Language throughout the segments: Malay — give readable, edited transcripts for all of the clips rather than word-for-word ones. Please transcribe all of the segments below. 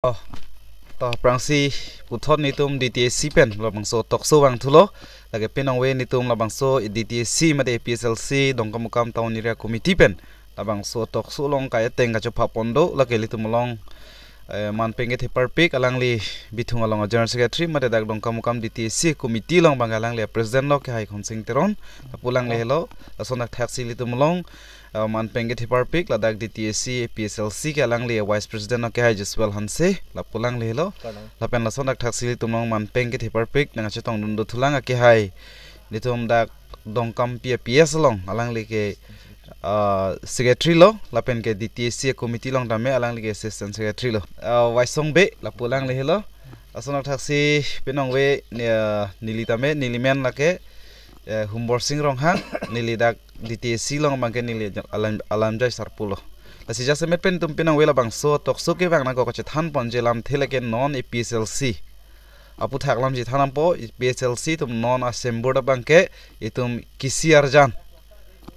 Oh, toh prangsi puthon nitum DTSC pen labangso tokso wang thulo lage penong we nitum labangso DTSC made PSLC dongkamukam town area committee pen labangso tokso long kaya teng ka chopa pondo lage litum long man penge theparpik alangli bithung along general secretary made dak dongkamukam DTSC committee long bangalang le president lo ke hai khonsing teron pulang le hello sonak thaksi litum long man penge theparpik ladak DTSC PSLC ke alang le vice president ke hai Jaswal Hanse la pulang le hello la pen la sonak thaksi litum long man penge theparpik nang chetong dundo thulang ke hai litum dak dongkam PS long alang le ke secretary lo la pen ke DTSC committee long dame alang le ke assistant secretary lo vice song be la pulang le hello sonak thaksi penong we nilitame nilimen la ke humbor sing rong hang nilidak DTSC long bangke nili alam jai sarpulo lasi jase met pen tum pinang wela bangso tokso ke bang na ko chethan ponjelam theleke non PSLC apu thaklam ji thanam po PSLC tum non assembly da bangke itum kisiar jan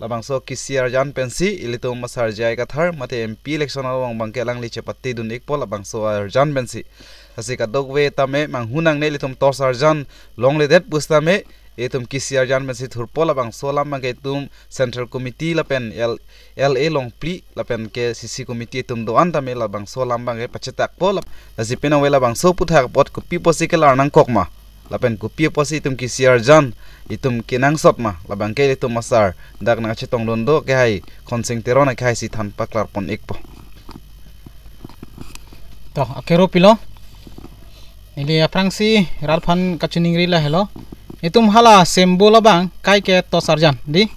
la bangso kisiar jan pensi ilitum masar jai ka thar mate MP election awang bangke lang li chepatti dun ek pol bangso jan pensi lasi ka dogwe tame manghunang ne litum tor sarjan long le det pustame etum kisiar jan mensi thurpola bang solam bang etum central committee la pen LA long pli la pen ke CC committee etum doan tame la bang solam bang e pachetak pol la sipena wela bang so puthak pot ko pi posi ke larnang kokma la pen ko pi posi etum kisiar jan etum kinang sotma la bang ke etum masar dak na chetong londo ke hai khonsing terona ke hai si than paklar pon ekpo to akero pilo ini aprangsi ralphan kachuningri la hello itum hala sembola bang kai ke to sarjan di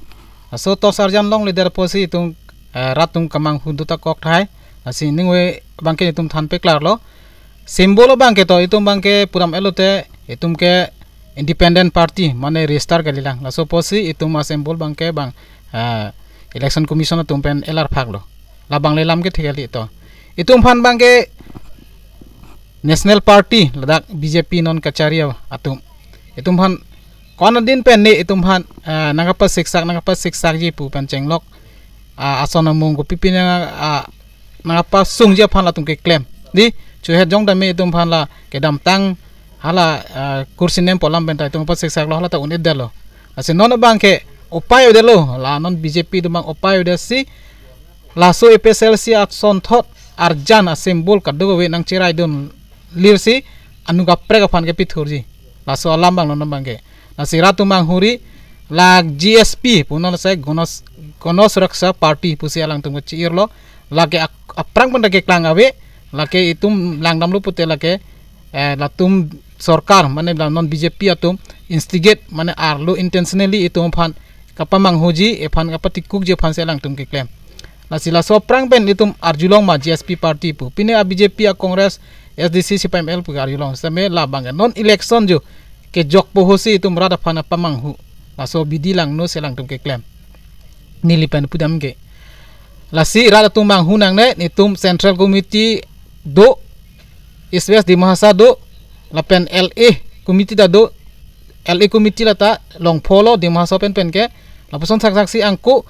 so to sarjan long leader posi itum ratung kamang huduta kok thai asi ningwe bangke itum than pe klar lo sembola bang ke to itum bang ke puram elote itum ke independent party mane register kalilang so posi itum asembol bang ke bang election commission itum pen elar phak lo la bang lelam ke thekali to itum phan bang ke national party ladak BJP non kacharia atum itum phan kona din pen ni itum han nangapa siksak ji pu pen chenglok asona mung go pipina nangapa sung je phan la tum ke claim di chu he jong da me itum phan la ke dam tang hala kursi nem polam ben ta itum pa siksak lo hala ta unid dalo ase non bang ke upayo delo la non BJP du bang upayo de si la so PSLC at son thot arjan asembol kadgo we nang chirai dun lirsi anu ga prega phan ke pithurji la so alam bang non bang ke nasira tumang huri lag GSP punon sai gonos raksa party pusi alang tum chiirlo lage aprang pun dake klang awe lage itum langdam lu pute lage latum sarkar mane non BJP atum instigate mane arlo intentionally itum phan kapamang hoji e phan kapati kuk je phan se alang tum ke claim nasila so prang pen itum arjulong ma GSP party pu pine a BJP a Congress SDC CPML pu arjulong same la bang non election jo ke jok pohosi itum rada phana pamanghu laso bidilang no selang tum ke claim nilipan pudam ke lasi rada tumang hunang ne nitum central committee do iswes di mahasa do lapen LA committee da do LA committee lata long polo di mahasa pen ke laposon saksi angku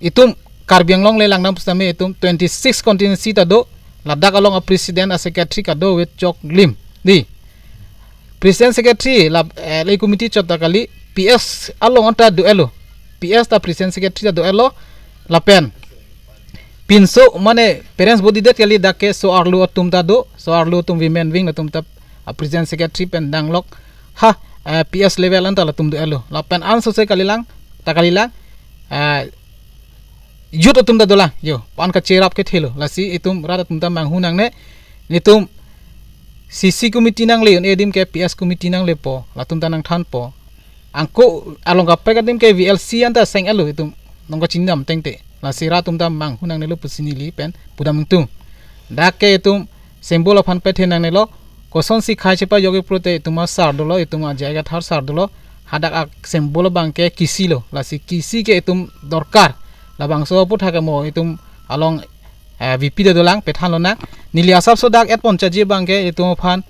itum karbiang long lelang nam pustame itum 26 contingency ta do ladak along a president a secretary ka do with chok glim di President Secretary la LA committee chota kali PS along anta duelo PS ta President Secretary ta duelo la pen pinso mane parents body det kali dake so arlo tum ta do so arlo tum women wing la tum ta President Secretary pen danglok ha PS level anta la tum duelo la pen anso se kali lang ta kali lang yut tum ta dola yo pan ka cherap ke thelo la si itum rada tum ta manghunang ne nitum CC committee nang le edim ke PS committee nang le po latum tanang than po angko along ka pegadim ke VLC anta seng elo itum nongka cindam tengte la sira tum tam mang hunang ne lo pusini li pen pudam tung dake itum symbol of han pethe nang ne lo koson si khai chepa yogi prote ituma sar dolo ituma jaiga thar sar dolo hadak symbol bang ke kisi lo la si kisi ke itum dorkar la bang so putha ke mo itum along VP de dolang pethan lona nili asap so dak et ponchaji bangke itu phan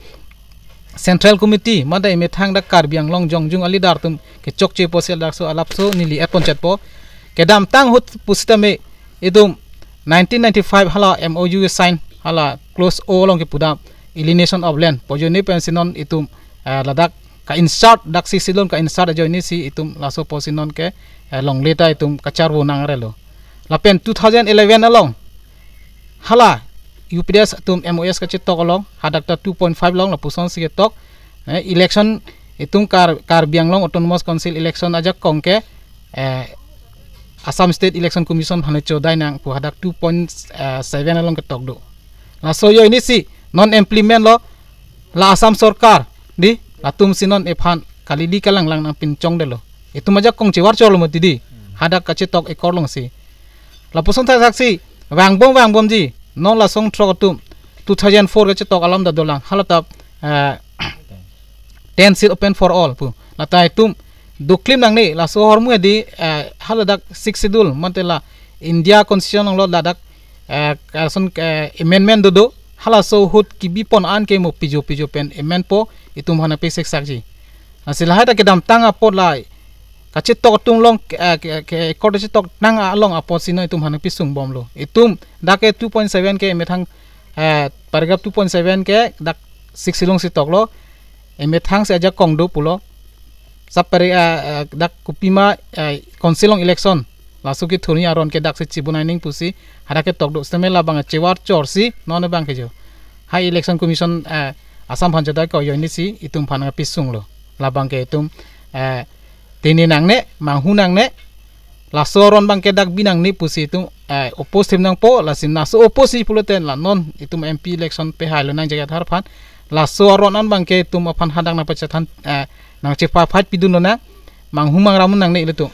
central committee mada methang dak karbiang long jongjung ali dar tum ke chokche posel dak so alap so nili et ponchat po ke dam tang hut pustame itu 1995 hala MOU sign hala close o long ke pudam alienation of land pojoni pensinon itum ladak ka insert dak si silon ka insert ajo ini si itum laso posinon ke long leta itum kachar wo nang relo lapen 2011 along hala UPDS itum MOS ka chitok along hadakta 2.5 long la puson si tok election itum kar biang long autonomous council election aja kongke Assam State Election Commission hane chodai nang pu hadak 2.7 along ke tok do la so yo ini si non implement lo la Assam sarkar di latum sinon ephan kalidi kalang lang nang pincong de lo itu majak kong ciwar cholo mo tidi hadak ka chitok ekor long si la puson tha saksi wang bom ji non la song tro tum 2004 ke chitok alam da dolang halata 10 seat open for all pu lata itum duklim nang ni la so hormu di haladak 6 schedule mantela India constitution lo ladak son amendment do hala so hut kibi pon an ke mo pijo pen amendment po itum hana pe sek sakji asilah ta kedam tanga pot lai kachit tok tung long ke kod tok nang along apot sino itum hana pisung bom lo itum dake 2.7 ke methang paragraph 2.7 ke dak 6 silong si tok lo methang se aja kong do pulo sapare dak kupima konsilong election lasuki thuni aron ke dak se chibunaining pusi harake tok do stemela bang chewar chorsi none bang ke jo high election commission asam panchayat ko yo ni si itum phana pisung lo labang ke itum tini nang ne manghu nang ne lasoron bang ke dak binang ni pusi itum opposition nang po lasin naso opposition puloten la non itum MP election pe hailo nang jagat harphan lasoron an bang ke itum aphan hadang na pachatan nang cepa fight pidun na manghumang ramun nang ne ilutu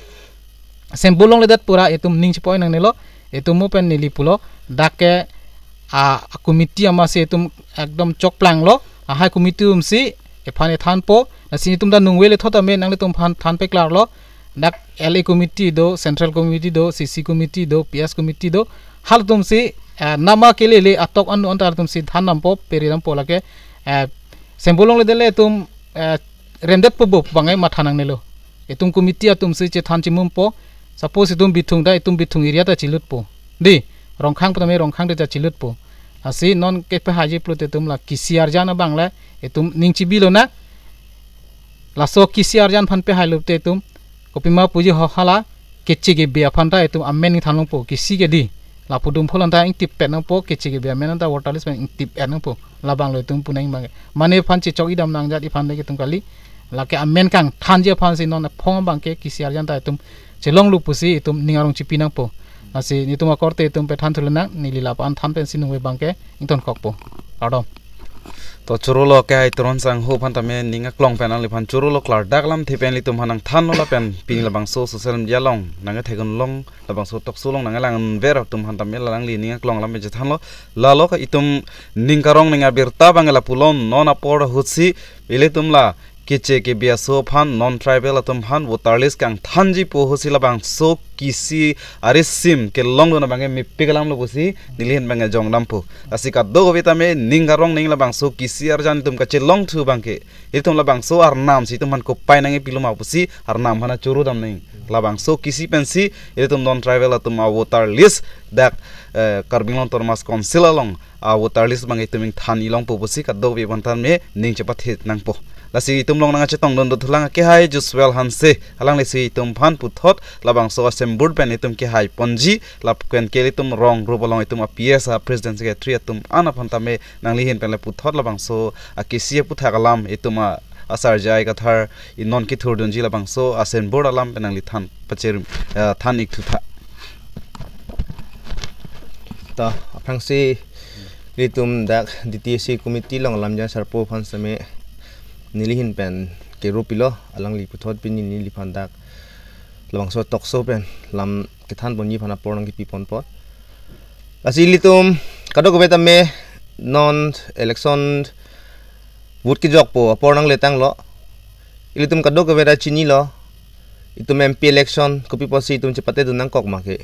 sembulong ledat pura itum ning chepoi nang nelo itum open nili pulo dake komiti amase itum ekdom chok plang lo hai komiti umsi ephane than po asin itum da nungwele thota me nang itum than pe klar lo dak LA committee do central committee do CC committee do PS committee do hal tum si nama kelele atok anu antar tum si than nam po periram po lake sembulong ledele itum rendet po bo bangai mathanang nelo itum komiti atum si che than chimum po suppose itum bitung da itum bitung area ta chilut po di rongkhang putame rongkhang de chilut po asi non ke pe haji plot itum la kisiar jana bangla itum ningchi bilona la so kisiar jan phan pe hailup te itum kopima puji hala kechi ge be phanta itum amen ni thanong po kisi ge di la pudum pholan ta ing tip pe nang po kechi ge be amen ta waterless ing tip nang po la banglo itum punai bang mane phan chi chok idam nang jat i phan de itum kali la ke amen kang than je phan si non phong bang ke kisiar jan ta itum chelong lu pusi itum ningarong chipi nang po asi ni tuma korte itum pe than thulena nilila pan than pen sinu we bang ke ington khok po adom to churulo ke ai tron sang ho phan tame ninga klong pen ali phan churulo klar daklam thipen li tum hanang than la pen ping la bang so social media long nanga thegon long la bang so tok sulong nanga lang ver tum han tame la lang li ninga klong lam je than lo la lo ka itum ningkarong ninga birta bang la pulon non apor hutsi ile tum la kiche ke bia so phan non tribal atum han waterless kang thanji po hosila bang so kisi arisim ke long do na bang mi pigalam lo bosi nilhen bang jong lampo asika do vitame ningarong ning la bang so kisi arjan tum ka che long thu bang ke itum la bang so ar nam si tum han ko pai nangi piluma bosi ar nam hana churu dam ning la bang so kisi pensi itum non tribal atum a waterless dak karbinglong tormas council long a waterless bang itum than ilong po bosi ka do vi bantan me ning chepat hit nang po lasi itum long nanga chetong don do thulang ke hai juswel hanse halang lesi itum phan puthot labang so asem board pen itum ke hai ponji lap ken ke itum rong rubolong itum a PS a president secretary itum ana phan tame nangli hin pen le puthot labang so a kisia puthagalam itum a asar jai ka thar inon ki thur donji labang so asem board alam pen nangli than pacher than ik thu tha ta phangsi litum dak DTC committee long lamja sarpo phan same nilihin pen ke rupilo alang li puthot pin nili phandak lawang so tokso pen lam ke than bonji phana pornong ki pipon pot asili tum kado ko betame non election vote ki jok po pornong letang lo ilitum kado ko beta chini lo itum MP election kopi posi itum chepate dunang kok make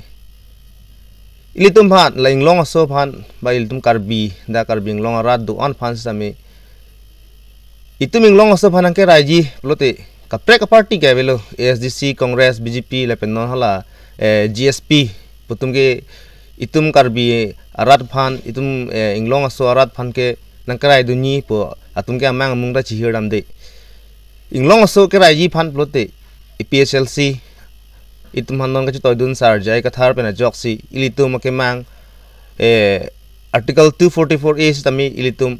ilitum phan laing long so phan ba ilitum karbi da karbing long rat du on phan same itu minglong oso phanang ke raji plote kapre ka party ke belo ASDC Congress BJP lepen non hala GSP putum ke itum karbi arat phan itum inglong aso arat phan ke nangkarai dunyi po atum ke amang mungda chihiram de inglong aso ke rai ji phan plote PSLC itum hanon ka chitoy dun sar jai ka thar pena joksi ilitum ke mang article 244A tami ilitum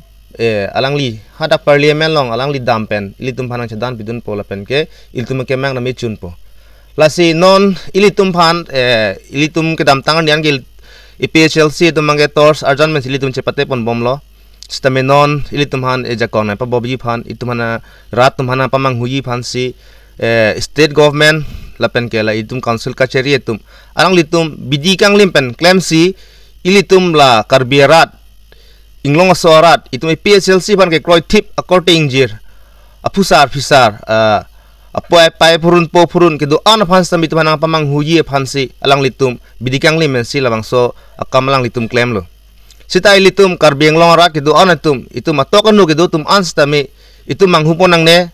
alangli hada parliament long alangli dampen ilitum phanang chadan bidun pola pen ke ilitum ke mang na me chun po lasi non ilitum phan ilitum ke dam tangan yan gil PSLC itum mange tors arjan men ilitum chepate pon bomlo stame non ilitum han jakon pa bobji phan itum hana rat tum hana pamang huyi phan si state government lapen ke la itum council kacheri itum alang litum bidi kang limpen claim si ilitum la karbiarat inglong asorat itum PSLC pan ke kroi tip according jir apusar fisar apoy pai purun po purun ke do an phan sam itum hana pamang huyi phan si alang litum bidi kang lim si labang so akam lang litum claim lo sita ilitum karbiang long rat ke do an itum atokan no ke do tum anstame itum manghupon nang ne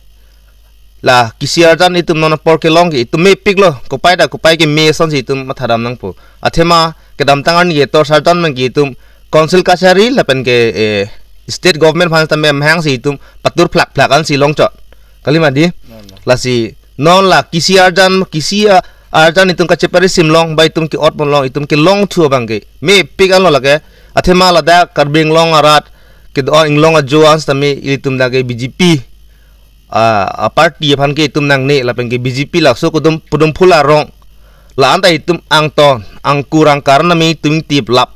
la kisiar jan itum nona por ke long ke itum me pik lo kopai ke me son si itum matharam nang po athema ke dam tangan ye tor sartan mang ke itum council kachari lapen ke state government phan tam hang si itum patur plak an si long chot kalima di la si non la kisiar jan itum kachepari simlong ba itum ki ot mon long itum ke long thu bang ke me pik an lo la ke athema la da karbing long arat ke do inglong a joans tami itum da ke BJP party phan ke itum nang ne lapen ke BJP lakso kudum pudum phula rong la anta itum ang ton ang kurang karna mi tum tip lap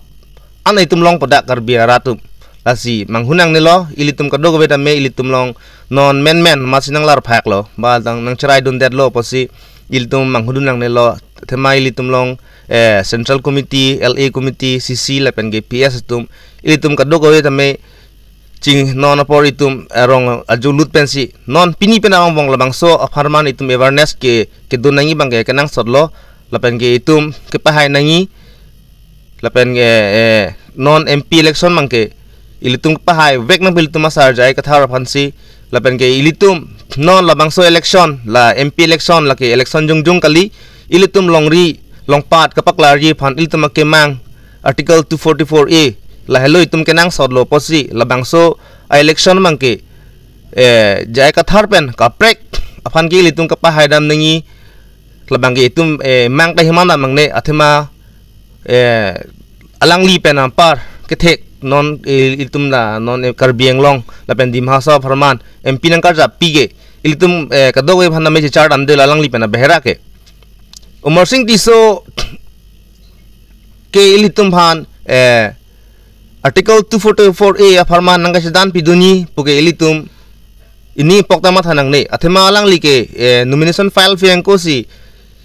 ana itum long pada karbiaratum lasi manghunang ne lo ilitum kado go beta me ilitum long non men masinang lar phak lo ba dang nang charai dun det lo posi ilitum manghudunang ne lo thema ilitum long central committee LA committee CC lapen ke PS tum ilitum kado go beta me ching non apor itum rong ajulut pensi non pini penawang bong labang so aparman itum awareness ke dunangi bang ke kenang sotlo lapen ke itum ke pahay nangi lapen ke non MP election mang ke ilitum pahay vek nang ilitum masar jai kathar phansi lapen ke ilitum non labang so election la MP election la ke election jung kali ilitum long pat kapak larji phan ilitum ke mang article 244A la hello itum kenang sodlo posi labang so election mangke jai ka tharpen ka prek afan ki litum ka pahay dam nangi labang ke itum mang ka himana mangne athema alang li pen par ke thek non itum na non karbieng long lapen dim hasa farman MP nang karja pige ilitum ka dowe bhanna me char dam de alang li pen behra ke umar singh tiso ke ilitum bhan article 244A farman nangga sedan piduni puke ilitum ini poktama thanang ne athema alang like nomination file fiang ko si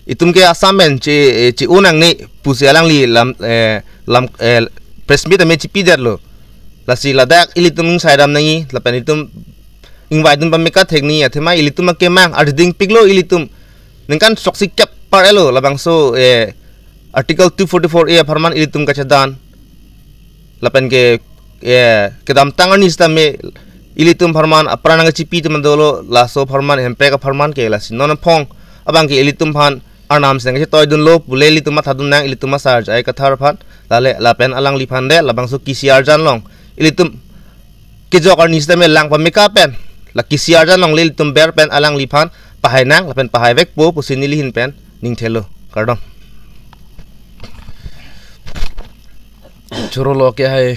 itum ke assignment chi unang ne pusi alang li lam press meet me chi pider lo lasi ladak ilitum saidam nangi lapan itum invite dum pameka thekni athema ilitum ke mang arding piglo ilitum ningkan soksi kap parelo labang so article 244A farman ilitum ka sedan lapen ke dam tangan ni stame ilitum farman apranang chipi tum dolo laso farman hempe ka farman ke la sinon phong abang ke ilitum phan arnam seng ke toy dun lo bule ilitum thadun nang ilitum masar jai ka thar phan lale lapen alang li phan de labang so kisiar jan long ilitum ke jokar ni stame lang pa meka pen la kisiar jan long ilitum ber pen alang li phan pahay nang lapen pahay vek po pusinili hin pen ning thelo kardom churolo ke hai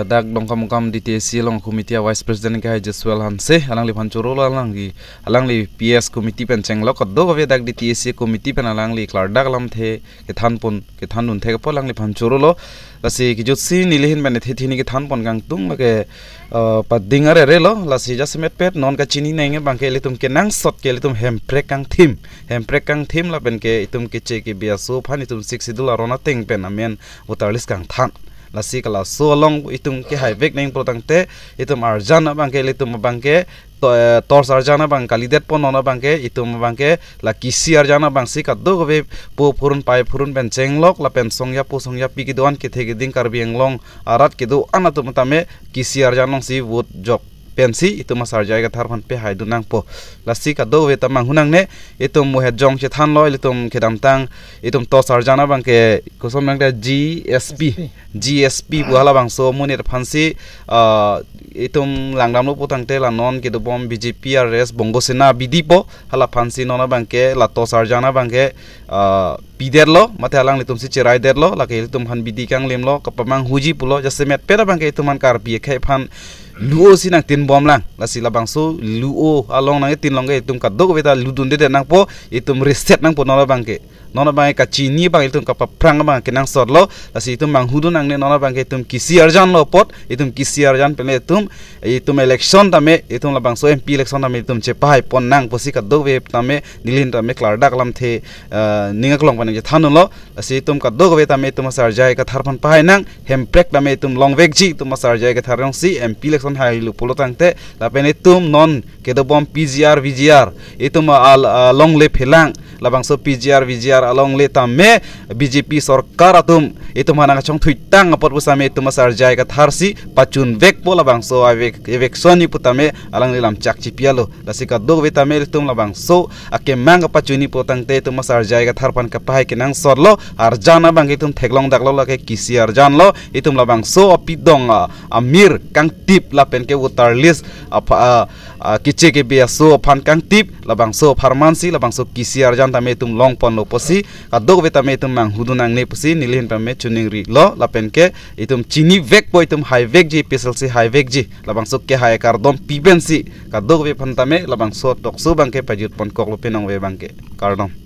dak dongkam DTC long committee vice president ke hai Jeswel Hanse alang li phan churolo alang li PS committee pen chenglo ko do ve dak DTC committee pen alang li klar dak lam the ke thanpon ke thanun the ko lang li phan churolo lasi ki jutsi nilihin ben the thini ke thanpon gang tung ke padingare re lo lasi jasmet pet non ka chini nenge bang ke litum ke nang sot ke litum hemprek kang thim la pen ke itum ke che ke biaso phan itum 6 idula rona teng pen amen utarlis kang than lasi kala so long itum ke hai vek neng protangte itum arjana bangke litum bangke tor sarjana bang kalidet ponona bangke itum bangke la kisi arjana bang si kaddo gobe po purun pai purun ben chenglok la pen songya pi kidwan ke thege ding karbi englong arat kedu anatum tame kisi arjanong si vot jok pensi itu masar jai ka tharpan pe hai dunang po lasi ka do we tamang hunang ne itum muhe jong che than loi itum khedam tang itum to sarjana bang ke kosom nang da GSP buhala bang so munir phansi itum langdam lo potang te la non ke do bom BJP RS bongo sena bidipo hala phansi nona bang ke la to sarjana bang ke piderlo mate alang litum si cerai derlo la ke litum han bidi kang lemlo kapamang huji pulo jasemet pera bang ke ituman kar pi khai phan luo sinang tin bom lang la sila bang so luo along nang tin long ke itum ka dog beta ludun de nang po itum reset nang po nona bang ke nona bang ka chini bang itum ka prang bang ke nang sorlo la si itum bang hudun nang ne nona bang ke itum kisi arjan lo pot itum kisi arjan pele itum election tame itum la bang so MP election tame itum chepai pon nang posi ka dog be tame nilin tame klardak lam the ningak long pan ke thanun lo la si itum ka dog be tame itum sar jai ka tharpan pai nang hemprek tame itum long vekji itum sar jai ka tharong si MP election hai lu polotang te la pen itum non ke do bom PGR VGR itum long le phelang labang so PGR VGR along le tame BJP sarkar atum itum hanang chong thuitang apot busame itum sar jai ka tharsi pachun vek po labang so evek soni putame alang lam chak chipialo lasika dog vetame itum labang so ake mang pachuni potang te itum sar jai ka tharpan ka pai ke nang sorlo arjana bang itum theklong daklo la ke kisi arjan lo itum labang so apidong amir kang tip la pen ke utar list kiche ke be so phan kang tip labang so pharmansi labang so kisi arjan tame itum long pon lo posi kadog vetame itum mang hudunang ne posi nilhin tame chuning ri lo la pen ke itum chini vek po itum high vek ji PSLC high vek ji labang so ke high kardom pibensi kadog ve phan tame labang so tokso bang ke pajut pon kok lo penong ve bang ke kardom